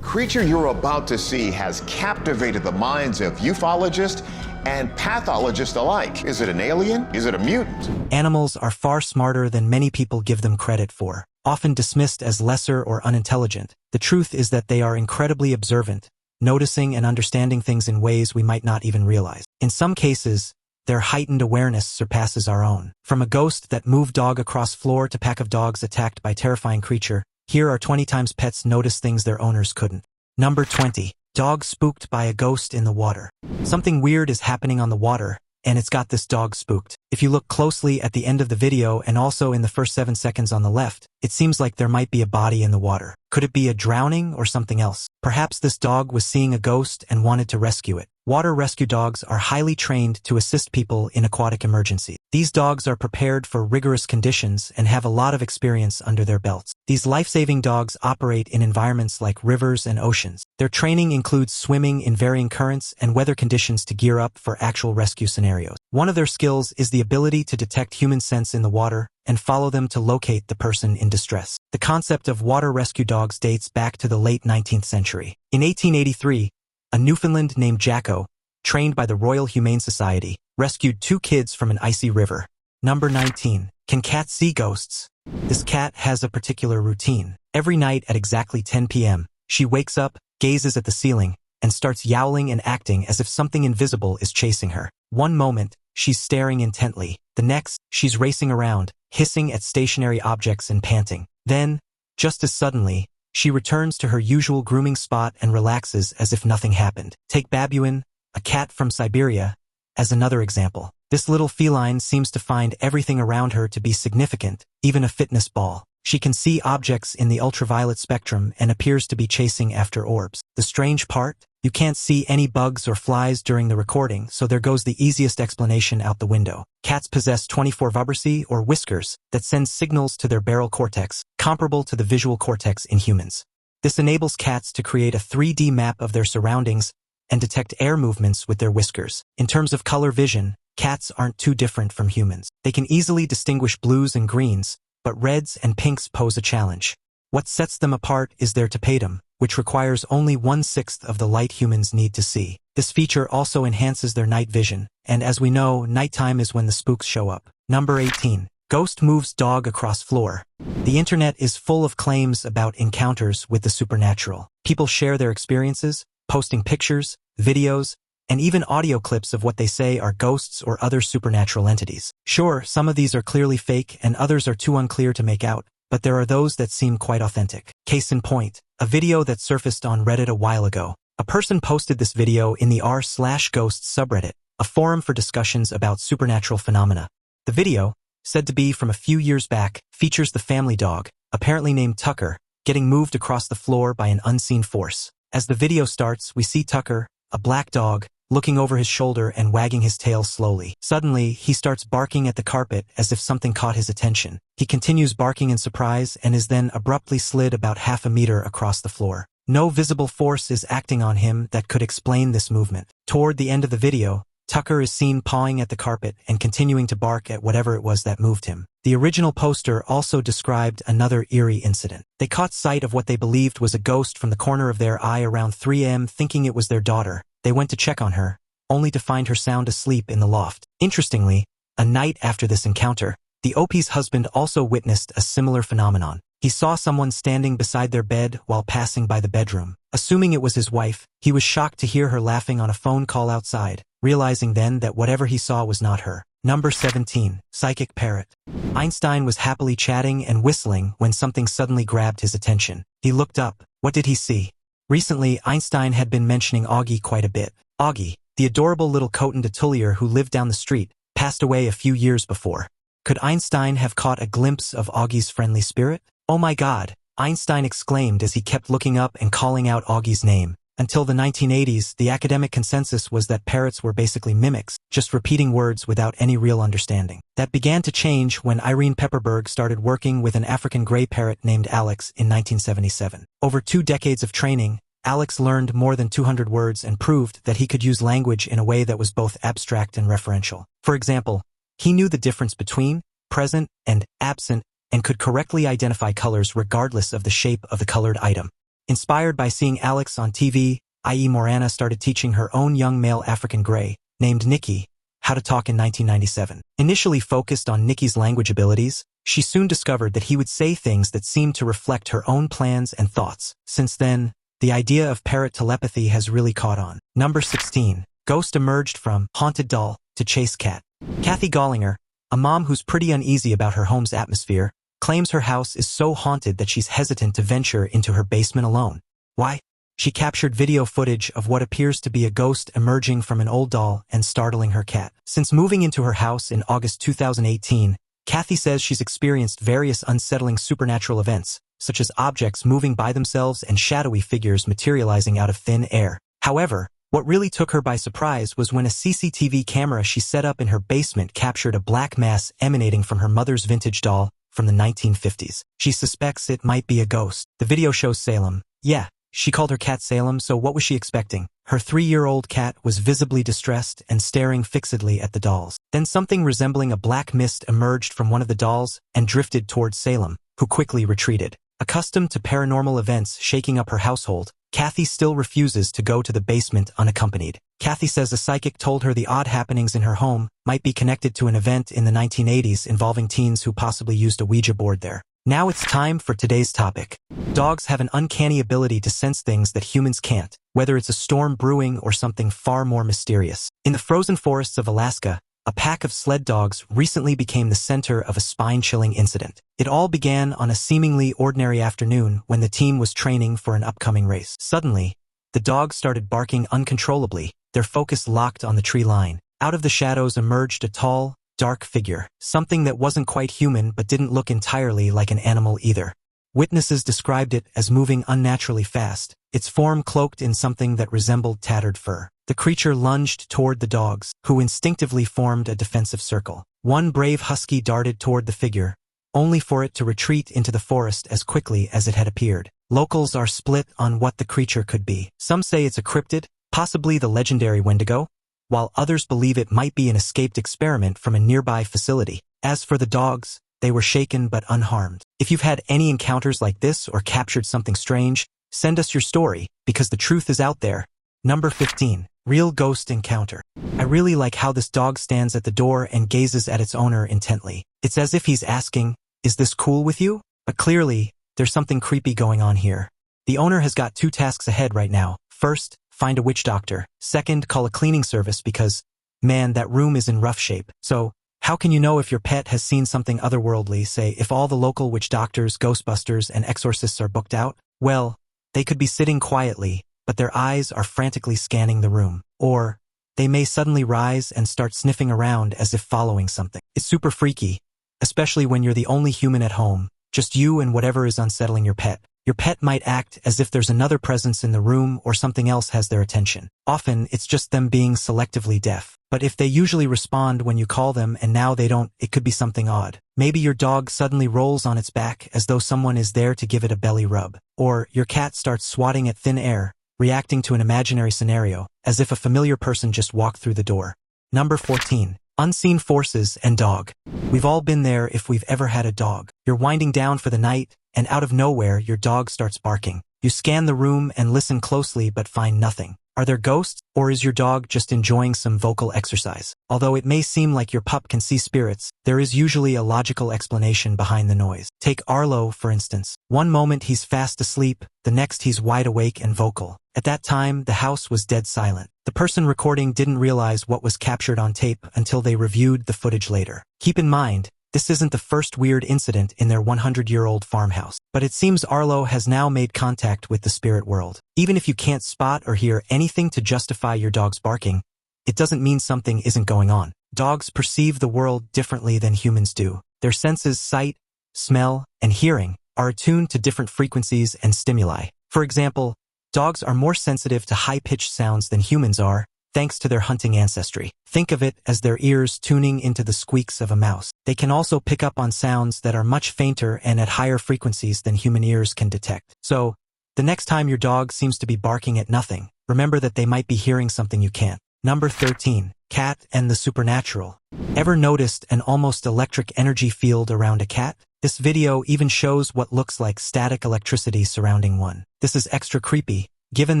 creature you're about to see has captivated the minds of ufologists and pathologists alike. Is it an alien? Is it a mutant? Animals are far smarter than many people give them credit for, often dismissed as lesser or unintelligent. The truth is that they are incredibly observant, noticing and understanding things in ways we might not even realize. In some cases, their heightened awareness surpasses our own. From a ghost that moved dog across floor to pack of dogs attacked by terrifying creature, here are 20 times pets notice things their owners couldn't. Number 20. Dog spooked by a ghost in the water. Something weird is happening on the water, and it's got this dog spooked. If you look closely at the end of the video and also in the first 7 seconds on the left, it seems like there might be a body in the water. Could it be a drowning or something else? Perhaps this dog was seeing a ghost and wanted to rescue it. Water rescue dogs are highly trained to assist people in aquatic emergencies. These dogs are prepared for rigorous conditions and have a lot of experience under their belts. These life-saving dogs operate in environments like rivers and oceans. Their training includes swimming in varying currents and weather conditions to gear up for actual rescue scenarios. One of their skills is the ability to detect human scents in the water and follow them to locate the person in distress. The concept of water rescue dogs dates back to the late 19th century. In 1883, a Newfoundland named Jacko, trained by the Royal Humane Society, rescued 2 kids from an icy river. Number 19. Can cats see ghosts? This cat has a particular routine. Every night at exactly 10 p.m., she wakes up, gazes at the ceiling, and starts yowling and acting as if something invisible is chasing her. One moment, she's staring intently. The next, she's racing around, hissing at stationary objects and panting. Then, just as suddenly, she returns to her usual grooming spot and relaxes as if nothing happened. Take Babuin, a cat from Siberia, as another example. This little feline seems to find everything around her to be significant, even a fitness ball. She can see objects in the ultraviolet spectrum and appears to be chasing after orbs. The strange part? You can't see any bugs or flies during the recording, so there goes the easiest explanation out the window. Cats possess 24 vibrissae or whiskers that send signals to their barrel cortex, comparable to the visual cortex in humans. This enables cats to create a 3D map of their surroundings and detect air movements with their whiskers. In terms of color vision, cats aren't too different from humans. They can easily distinguish blues and greens, but reds and pinks pose a challenge. What sets them apart is their tapetum, which requires only 1/6 of the light humans need to see. This feature also enhances their night vision, and as we know, nighttime is when the spooks show up. Number 18. Ghost moves dog across floor. The internet is full of claims about encounters with the supernatural. People share their experiences, posting pictures, videos, and even audio clips of what they say are ghosts or other supernatural entities. Sure, some of these are clearly fake and others are too unclear to make out, but there are those that seem quite authentic. Case in point, a video that surfaced on Reddit a while ago. A person posted this video in the r/ghosts subreddit, a forum for discussions about supernatural phenomena. The video, said to be from a few years back, features the family dog, apparently named Tucker, getting moved across the floor by an unseen force. As the video starts, we see Tucker, a black dog, looking over his shoulder and wagging his tail slowly. Suddenly, he starts barking at the carpet as if something caught his attention. He continues barking in surprise and is then abruptly slid about half a meter across the floor. No visible force is acting on him that could explain this movement. Toward the end of the video, Tucker is seen pawing at the carpet and continuing to bark at whatever it was that moved him. The original poster also described another eerie incident. They caught sight of what they believed was a ghost from the corner of their eye around 3 a.m. thinking it was their daughter. They went to check on her, only to find her sound asleep in the loft. Interestingly, a night after this encounter, the OP's husband also witnessed a similar phenomenon. He saw someone standing beside their bed while passing by the bedroom. Assuming it was his wife, he was shocked to hear her laughing on a phone call outside, realizing then that whatever he saw was not her. Number 17. Psychic Parrot. Einstein was happily chatting and whistling when something suddenly grabbed his attention. He looked up. What did he see? Recently, Einstein had been mentioning Augie quite a bit. Augie, the adorable little Coton de Tullier who lived down the street, passed away a few years before. Could Einstein have caught a glimpse of Augie's friendly spirit? Oh my God, Einstein exclaimed as he kept looking up and calling out Augie's name. Until the 1980s, the academic consensus was that parrots were basically mimics, just repeating words without any real understanding. That began to change when Irene Pepperberg started working with an African gray parrot named Alex in 1977. Over 2 decades of training, Alex learned more than 200 words and proved that he could use language in a way that was both abstract and referential. For example, he knew the difference between present and absent and could correctly identify colors regardless of the shape of the colored item. Inspired by seeing Alex on TV, i.e. Morana started teaching her own young male African Grey, named Nikki, how to talk in 1997. Initially focused on Nikki's language abilities, she soon discovered that he would say things that seemed to reflect her own plans and thoughts. Since then, the idea of parrot telepathy has really caught on. Number 16. Ghost emerged from haunted doll to chase cat. Kathy Gollinger, a mom who's pretty uneasy about her home's atmosphere, claims her house is so haunted that she's hesitant to venture into her basement alone. Why? She captured video footage of what appears to be a ghost emerging from an old doll and startling her cat. Since moving into her house in August 2018, Kathy says she's experienced various unsettling supernatural events, such as objects moving by themselves and shadowy figures materializing out of thin air. However, what really took her by surprise was when a CCTV camera she set up in her basement captured a black mass emanating from her mother's vintage doll from the 1950s. She suspects it might be a ghost. The video shows Salem. Yeah, she called her cat Salem, so what was she expecting? Her 3-year-old cat was visibly distressed and staring fixedly at the dolls. Then something resembling a black mist emerged from one of the dolls and drifted towards Salem, who quickly retreated. Accustomed to paranormal events shaking up her household, Kathy still refuses to go to the basement unaccompanied. Kathy says a psychic told her the odd happenings in her home might be connected to an event in the 1980s involving teens who possibly used a Ouija board there. Now it's time for today's topic. Dogs have an uncanny ability to sense things that humans can't, whether it's a storm brewing or something far more mysterious. In the frozen forests of Alaska, a pack of sled dogs recently became the center of a spine-chilling incident. It all began on a seemingly ordinary afternoon when the team was training for an upcoming race. Suddenly, the dogs started barking uncontrollably, their focus locked on the tree line. Out of the shadows emerged a tall, dark figure, something that wasn't quite human but didn't look entirely like an animal either. Witnesses described it as moving unnaturally fast, its form cloaked in something that resembled tattered fur. The creature lunged toward the dogs, who instinctively formed a defensive circle. One brave husky darted toward the figure, only for it to retreat into the forest as quickly as it had appeared. Locals are split on what the creature could be. Some say it's a cryptid, possibly the legendary Wendigo, while others believe it might be an escaped experiment from a nearby facility. As for the dogs, they were shaken but unharmed. If you've had any encounters like this or captured something strange, send us your story, because the truth is out there. Number 15. Real ghost encounter. I really like how this dog stands at the door and gazes at its owner intently. It's as if he's asking, "Is this cool with you?" But clearly, there's something creepy going on here. The owner has got 2 tasks ahead right now. First, find a witch doctor. Second, call a cleaning service because, man, that room is in rough shape. So, how can you know if your pet has seen something otherworldly, say if all the local witch doctors, ghostbusters, and exorcists are booked out? Well, they could be sitting quietly, but their eyes are frantically scanning the room. Or, they may suddenly rise and start sniffing around as if following something. It's super freaky, especially when you're the only human at home, just you and whatever is unsettling your pet. Your pet might act as if there's another presence in the room or something else has their attention. Often, it's just them being selectively deaf. But if they usually respond when you call them and now they don't, it could be something odd. Maybe your dog suddenly rolls on its back as though someone is there to give it a belly rub. Or your cat starts swatting at thin air, reacting to an imaginary scenario, as if a familiar person just walked through the door. Number 14. Unseen forces and dog. We've all been there if we've ever had a dog. You're winding down for the night, and out of nowhere your dog starts barking. You scan the room and listen closely but find nothing. Are there ghosts, or is your dog just enjoying some vocal exercise? Although it may seem like your pup can see spirits, there is usually a logical explanation behind the noise. Take Arlo, for instance. One moment he's fast asleep, the next he's wide awake and vocal. At that time, the house was dead silent. The person recording didn't realize what was captured on tape until they reviewed the footage later. Keep in mind, this isn't the first weird incident in their 100-year-old farmhouse. But it seems Arlo has now made contact with the spirit world. Even if you can't spot or hear anything to justify your dog's barking, it doesn't mean something isn't going on. Dogs perceive the world differently than humans do. Their senses, sight, smell, and hearing, are attuned to different frequencies and stimuli. For example, dogs are more sensitive to high-pitched sounds than humans are, thanks to their hunting ancestry. Think of it as their ears tuning into the squeaks of a mouse. They can also pick up on sounds that are much fainter and at higher frequencies than human ears can detect. So, the next time your dog seems to be barking at nothing, remember that they might be hearing something you can't. Number 13. Cat and the supernatural. Ever noticed an almost electric energy field around a cat? This video even shows what looks like static electricity surrounding one. This is extra creepy, given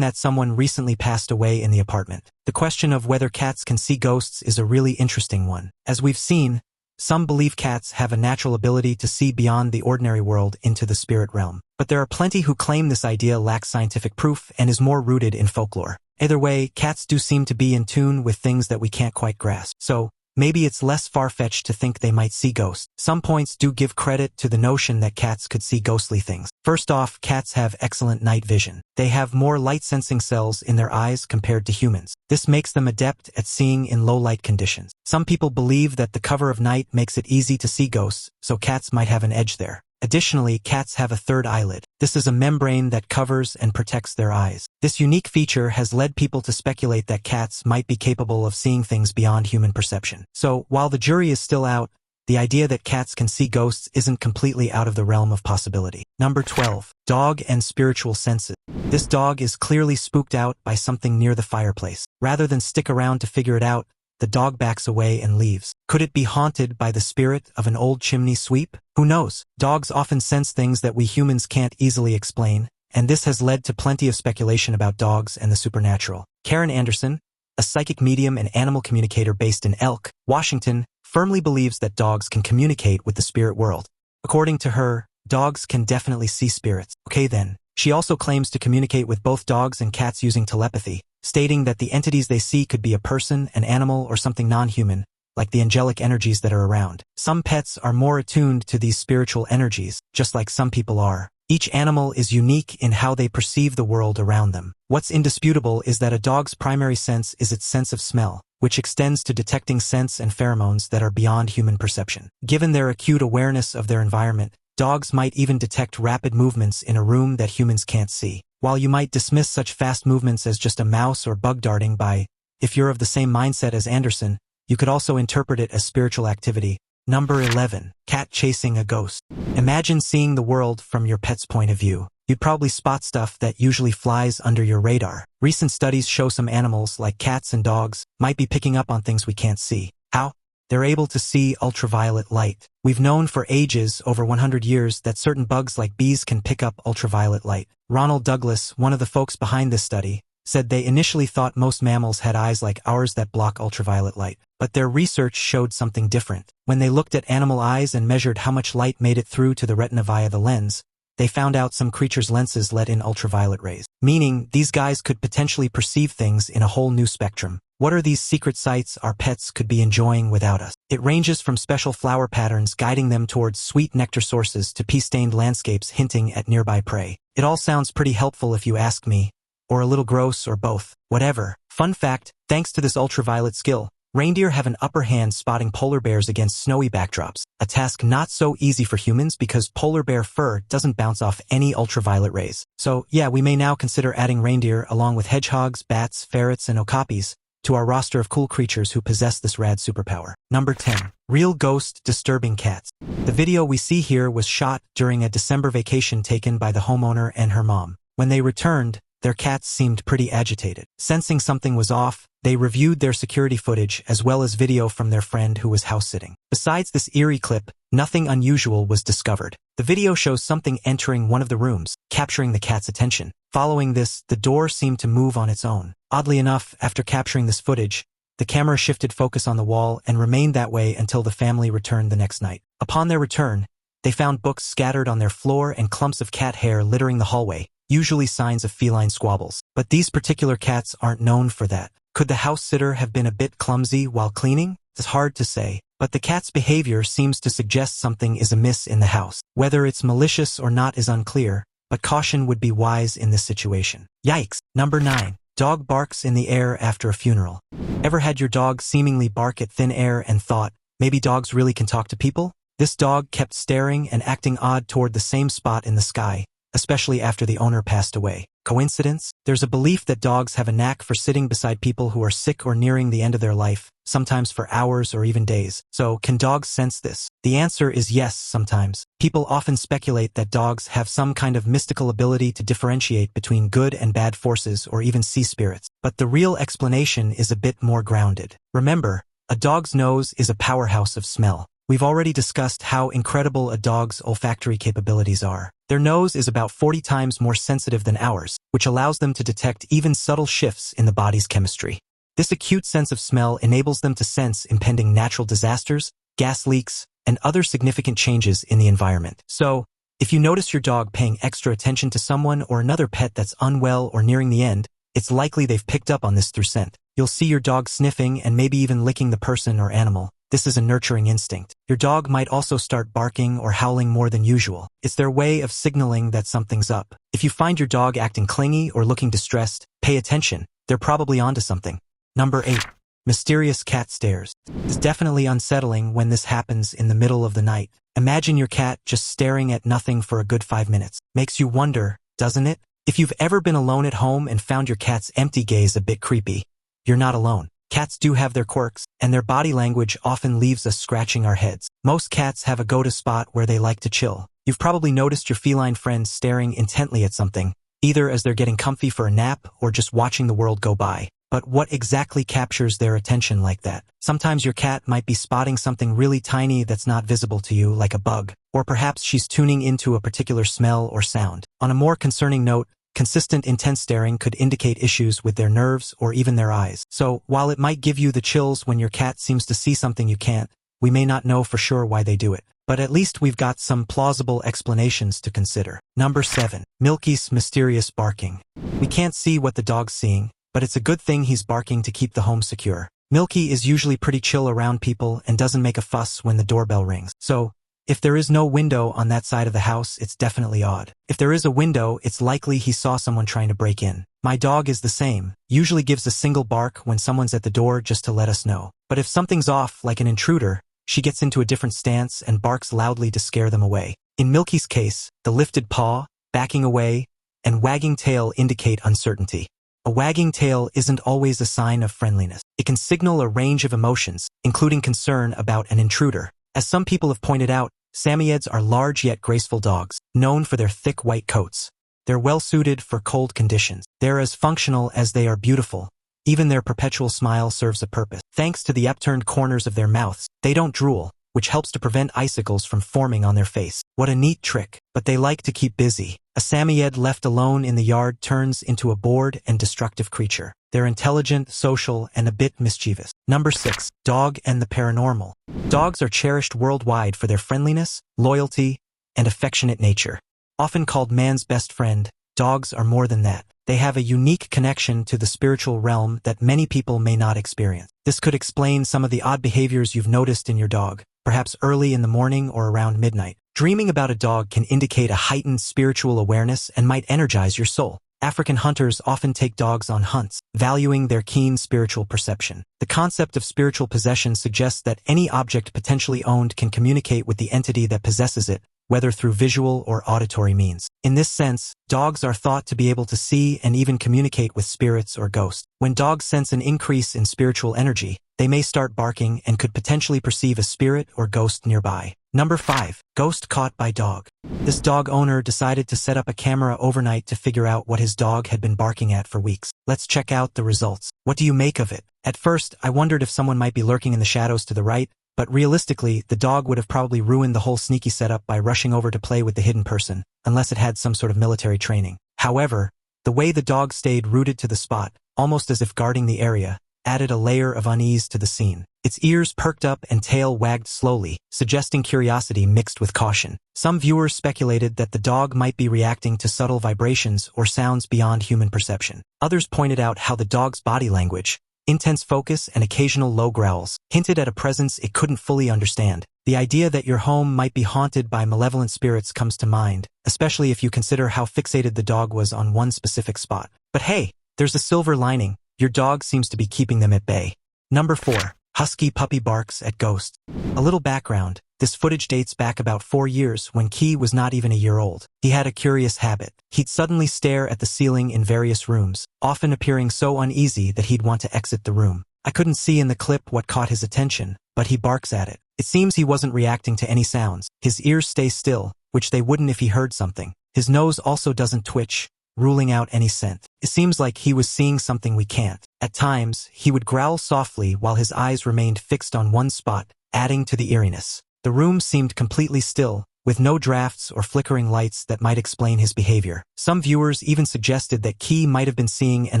that someone recently passed away in the apartment. The question of whether cats can see ghosts is a really interesting one. As we've seen, some believe cats have a natural ability to see beyond the ordinary world into the spirit realm. But there are plenty who claim this idea lacks scientific proof and is more rooted in folklore. Either way, cats do seem to be in tune with things that we can't quite grasp. So, maybe it's less far-fetched to think they might see ghosts. Some points do give credit to the notion that cats could see ghostly things. First off, cats have excellent night vision. They have more light-sensing cells in their eyes compared to humans. This makes them adept at seeing in low-light conditions. Some people believe that the cover of night makes it easy to see ghosts, so cats might have an edge there. Additionally, cats have a third eyelid. This is a membrane that covers and protects their eyes. This unique feature has led people to speculate that cats might be capable of seeing things beyond human perception. So, while the jury is still out, the idea that cats can see ghosts isn't completely out of the realm of possibility. Number 12. Dog and spiritual senses. This dog is clearly spooked out by something near the fireplace. Rather than stick around to figure it out, the dog backs away and leaves. Could it be haunted by the spirit of an old chimney sweep? Who knows? Dogs often sense things that we humans can't easily explain, and this has led to plenty of speculation about dogs and the supernatural. Karen Anderson, a psychic medium and animal communicator based in Elk, Washington, firmly believes that dogs can communicate with the spirit world. According to her, dogs can definitely see spirits. Okay then. She also claims to communicate with both dogs and cats using telepathy, stating that the entities they see could be a person, an animal, or something non-human, like the angelic energies that are around. Some pets are more attuned to these spiritual energies, just like some people are. Each animal is unique in how they perceive the world around them. What's indisputable is that a dog's primary sense is its sense of smell, which extends to detecting scents and pheromones that are beyond human perception. Given their acute awareness of their environment, dogs might even detect rapid movements in a room that humans can't see. While you might dismiss such fast movements as just a mouse or bug darting by, if you're of the same mindset as Anderson, you could also interpret it as spiritual activity. Number 11. Cat chasing a ghost. Imagine seeing the world from your pet's point of view. You'd probably spot stuff that usually flies under your radar. Recent studies show some animals, like cats and dogs, might be picking up on things we can't see. How? They're able to see ultraviolet light. We've known for ages, over 100 years, that certain bugs like bees can pick up ultraviolet light. Ronald Douglas, one of the folks behind this study, said they initially thought most mammals had eyes like ours that block ultraviolet light. But their research showed something different. When they looked at animal eyes and measured how much light made it through to the retina via the lens, they found out some creatures' lenses let in ultraviolet rays. Meaning, these guys could potentially perceive things in a whole new spectrum. What are these secret sights our pets could be enjoying without us? It ranges from special flower patterns guiding them towards sweet nectar sources to pea-stained landscapes hinting at nearby prey. It all sounds pretty helpful if you ask me, or a little gross or both. Whatever. Fun fact, thanks to this ultraviolet skill, reindeer have an upper hand spotting polar bears against snowy backdrops, a task not so easy for humans because polar bear fur doesn't bounce off any ultraviolet rays. So yeah, we may now consider adding reindeer along with hedgehogs, bats, ferrets, and okapis to our roster of cool creatures who possess this rad superpower. Number 10. Real ghost disturbing cats. The video we see here was shot during a December vacation taken by the homeowner and her mom. When they returned, their cats seemed pretty agitated. Sensing something was off, they reviewed their security footage as well as video from their friend who was house-sitting. Besides this eerie clip, nothing unusual was discovered. The video shows something entering one of the rooms, capturing the cat's attention. Following this, the door seemed to move on its own. Oddly enough, after capturing this footage, the camera shifted focus on the wall and remained that way until the family returned the next night. Upon their return, they found books scattered on their floor and clumps of cat hair littering the hallway, usually signs of feline squabbles. But these particular cats aren't known for that. Could the house sitter have been a bit clumsy while cleaning? It's hard to say, but the cat's behavior seems to suggest something is amiss in the house. Whether it's malicious or not is unclear, but caution would be wise in this situation. Yikes! Number 9. Dog barks in the air after a funeral. Ever had your dog seemingly bark at thin air and thought, maybe dogs really can talk to people? This dog kept staring and acting odd toward the same spot in the sky, especially after the owner passed away. Coincidence? There's a belief that dogs have a knack for sitting beside people who are sick or nearing the end of their life, sometimes for hours or even days. So, can dogs sense this? The answer is yes, sometimes. People often speculate that dogs have some kind of mystical ability to differentiate between good and bad forces or even sea spirits. But the real explanation is a bit more grounded. Remember, a dog's nose is a powerhouse of smell. We've already discussed how incredible a dog's olfactory capabilities are. Their nose is about 40 times more sensitive than ours, which allows them to detect even subtle shifts in the body's chemistry. This acute sense of smell enables them to sense impending natural disasters, gas leaks, and other significant changes in the environment. So, if you notice your dog paying extra attention to someone or another pet that's unwell or nearing the end, it's likely they've picked up on this through scent. You'll see your dog sniffing and maybe even licking the person or animal. This is a nurturing instinct. Your dog might also start barking or howling more than usual. It's their way of signaling that something's up. If you find your dog acting clingy or looking distressed, pay attention. They're probably onto something. Number 8. Mysterious cat stares. It's definitely unsettling when this happens in the middle of the night. Imagine your cat just staring at nothing for a good 5 minutes. Makes you wonder, doesn't it? If you've ever been alone at home and found your cat's empty gaze a bit creepy, you're not alone. Cats do have their quirks, and their body language often leaves us scratching our heads. Most cats have a go-to spot where they like to chill. You've probably noticed your feline friends staring intently at something, either as they're getting comfy for a nap or just watching the world go by. But what exactly captures their attention like that? Sometimes your cat might be spotting something really tiny that's not visible to you, like a bug, or perhaps she's tuning into a particular smell or sound. On a more concerning note, consistent intense staring could indicate issues with their nerves or even their eyes. So, while it might give you the chills when your cat seems to see something you can't, we may not know for sure why they do it. But at least we've got some plausible explanations to consider. Number 7. Milky's mysterious barking. We can't see what the dog's seeing, but it's a good thing he's barking to keep the home secure. Milky is usually pretty chill around people and doesn't make a fuss when the doorbell rings. So, if there is no window on that side of the house, it's definitely odd. If there is a window, it's likely he saw someone trying to break in. My dog is the same, usually gives a single bark when someone's at the door just to let us know. But if something's off, like an intruder, she gets into a different stance and barks loudly to scare them away. In Milky's case, the lifted paw, backing away, and wagging tail indicate uncertainty. A wagging tail isn't always a sign of friendliness. It can signal a range of emotions, including concern about an intruder. As some people have pointed out, Samoyeds are large yet graceful dogs, known for their thick white coats. They're well suited for cold conditions. They're as functional as they are beautiful. Even their perpetual smile serves a purpose. Thanks to the upturned corners of their mouths, they don't drool, which helps to prevent icicles from forming on their face. What a neat trick, but they like to keep busy. A Samoyed left alone in the yard turns into a bored and destructive creature. They're intelligent, social, and a bit mischievous. Number 6. Dog and the paranormal. Dogs are cherished worldwide for their friendliness, loyalty, and affectionate nature. Often called man's best friend, dogs are more than that. They have a unique connection to the spiritual realm that many people may not experience. This could explain some of the odd behaviors you've noticed in your dog, perhaps early in the morning or around midnight. Dreaming about a dog can indicate a heightened spiritual awareness and might energize your soul. African hunters often take dogs on hunts, valuing their keen spiritual perception. The concept of spiritual possession suggests that any object potentially owned can communicate with the entity that possesses it, whether through visual or auditory means. In this sense, dogs are thought to be able to see and even communicate with spirits or ghosts. When dogs sense an increase in spiritual energy, they may start barking and could potentially perceive a spirit or ghost nearby. Number 5. Ghost caught by dog. This dog owner decided to set up a camera overnight to figure out what his dog had been barking at for weeks. Let's check out the results. What do you make of it? At first, I wondered if someone might be lurking in the shadows to the right, but realistically, the dog would have probably ruined the whole sneaky setup by rushing over to play with the hidden person, unless it had some sort of military training. However, the way the dog stayed rooted to the spot, almost as if guarding the area, added a layer of unease to the scene. Its ears perked up and tail wagged slowly, suggesting curiosity mixed with caution. Some viewers speculated that the dog might be reacting to subtle vibrations or sounds beyond human perception. Others pointed out how the dog's body language, intense focus, and occasional low growls hinted at a presence it couldn't fully understand. The idea that your home might be haunted by malevolent spirits comes to mind, especially if you consider how fixated the dog was on one specific spot. But hey, there's a silver lining. Your dog seems to be keeping them at bay. Number 4. Husky puppy barks at ghosts. A little background. This footage dates back about 4 years when Key was not even a year old. He had a curious habit. He'd suddenly stare at the ceiling in various rooms, often appearing so uneasy that he'd want to exit the room. I couldn't see in the clip what caught his attention, but he barks at it. It seems he wasn't reacting to any sounds. His ears stay still, which they wouldn't if he heard something. His nose also doesn't twitch, ruling out any scent. It seems like he was seeing something we can't. At times, he would growl softly while his eyes remained fixed on one spot, adding to the eeriness. The room seemed completely still, with no drafts or flickering lights that might explain his behavior. Some viewers even suggested that Key might have been seeing an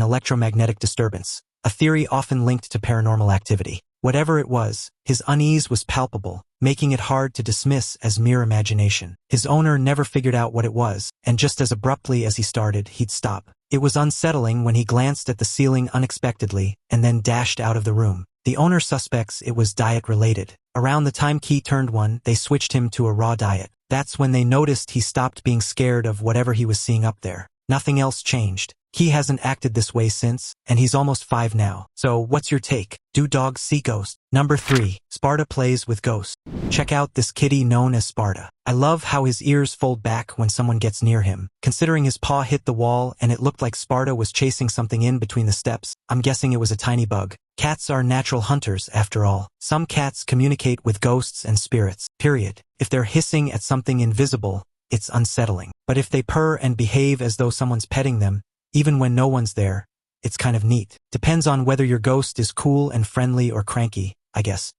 electromagnetic disturbance, a theory often linked to paranormal activity. Whatever it was, his unease was palpable, making it hard to dismiss as mere imagination. His owner never figured out what it was, and just as abruptly as he started, he'd stop. It was unsettling when he glanced at the ceiling unexpectedly and then dashed out of the room. The owner suspects it was diet-related. Around the time Key turned 1, they switched him to a raw diet. That's when they noticed he stopped being scared of whatever he was seeing up there. Nothing else changed. Key hasn't acted this way since, and he's almost 5 now. So what's your take? Do dogs see ghosts? Number 3. Sparta Plays with ghosts. Check out this kitty known as Sparta. I love how his ears fold back when someone gets near him. Considering his paw hit the wall and it looked like Sparta was chasing something in between the steps, I'm guessing it was a tiny bug. Cats are natural hunters, after all. Some cats communicate with ghosts and spirits, period. If they're hissing at something invisible, it's unsettling. But if they purr and behave as though someone's petting them, even when no one's there, it's kind of neat. Depends on whether your ghost is cool and friendly or cranky, I guess.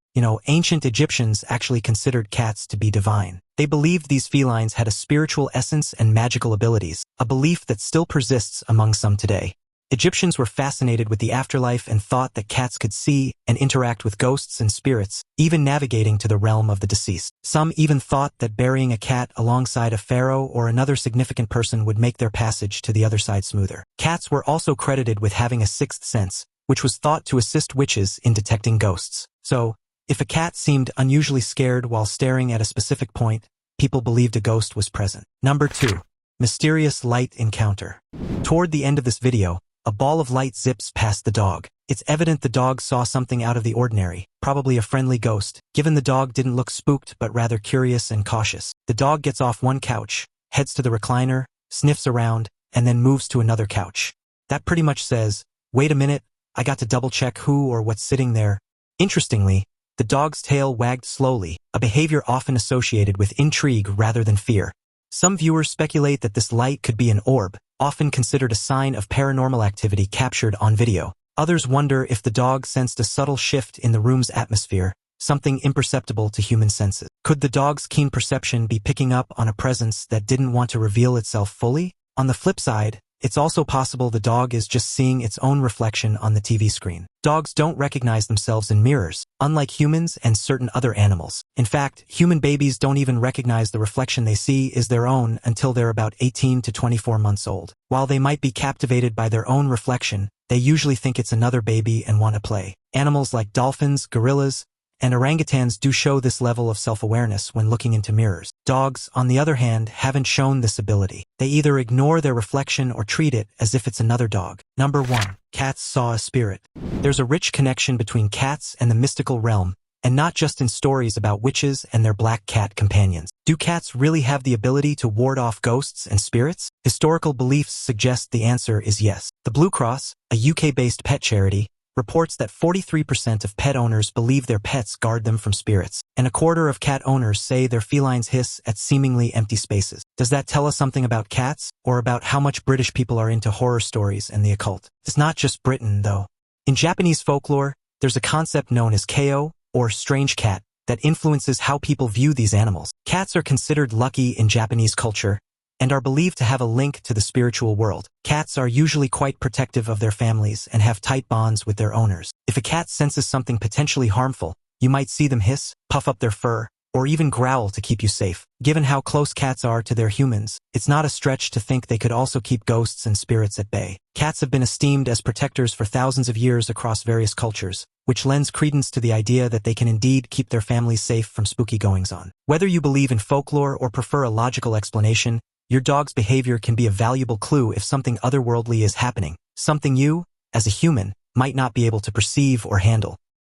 Ancient Egyptians actually considered cats to be divine. They believed these felines had a spiritual essence and magical abilities, a belief that still persists among some today. Egyptians were fascinated with the afterlife and thought that cats could see and interact with ghosts and spirits, even navigating to the realm of the deceased. Some even thought that burying a cat alongside a pharaoh or another significant person would make their passage to the other side smoother. Cats were also credited with having a sixth sense, which was thought to assist witches in detecting ghosts. So, if a cat seemed unusually scared while staring at a specific point, people believed a ghost was present. Number 2. Mysterious light encounter. Toward the end of this video, a ball of light zips past the dog. It's evident the dog saw something out of the ordinary, probably a friendly ghost, given the dog didn't look spooked but rather curious and cautious. The dog gets off one couch, heads to the recliner, sniffs around, and then moves to another couch. That pretty much says, wait a minute, I got to double-check who or what's sitting there. Interestingly, the dog's tail wagged slowly, a behavior often associated with intrigue rather than fear. Some viewers speculate that this light could be an orb, often considered a sign of paranormal activity captured on video. Others wonder if the dog sensed a subtle shift in the room's atmosphere, something imperceptible to human senses. Could the dog's keen perception be picking up on a presence that didn't want to reveal itself fully? On the flip side, it's also possible the dog is just seeing its own reflection on the TV screen. Dogs don't recognize themselves in mirrors, unlike humans and certain other animals. In fact, human babies don't even recognize the reflection they see is their own until they're about 18 to 24 months old. While they might be captivated by their own reflection, they usually think it's another baby and want to play. Animals like dolphins, gorillas, and orangutans do show this level of self-awareness when looking into mirrors. Dogs, on the other hand, haven't shown this ability. They either ignore their reflection or treat it as if it's another dog. Number 1. Cats saw a spirit. There's a rich connection between cats and the mystical realm, and not just in stories about witches and their black cat companions. Do cats really have the ability to ward off ghosts and spirits? Historical beliefs suggest the answer is yes. The Blue Cross, a UK-based pet charity, reports that 43% of pet owners believe their pets guard them from spirits, and a quarter of cat owners say their felines hiss at seemingly empty spaces. Does that tell us something about cats, or about how much British people are into horror stories and the occult? It's not just Britain, though. In Japanese folklore, there's a concept known as keo, or strange cat, that influences how people view these animals. Cats are considered lucky in Japanese culture, and are believed to have a link to the spiritual world. Cats are usually quite protective of their families and have tight bonds with their owners. If a cat senses something potentially harmful, you might see them hiss, puff up their fur, or even growl to keep you safe. Given how close cats are to their humans, it's not a stretch to think they could also keep ghosts and spirits at bay. Cats have been esteemed as protectors for thousands of years across various cultures, which lends credence to the idea that they can indeed keep their families safe from spooky goings-on. Whether you believe in folklore or prefer a logical explanation, your dog's behavior can be a valuable clue if something otherworldly is happening, something you, as a human, might not be able to perceive or handle.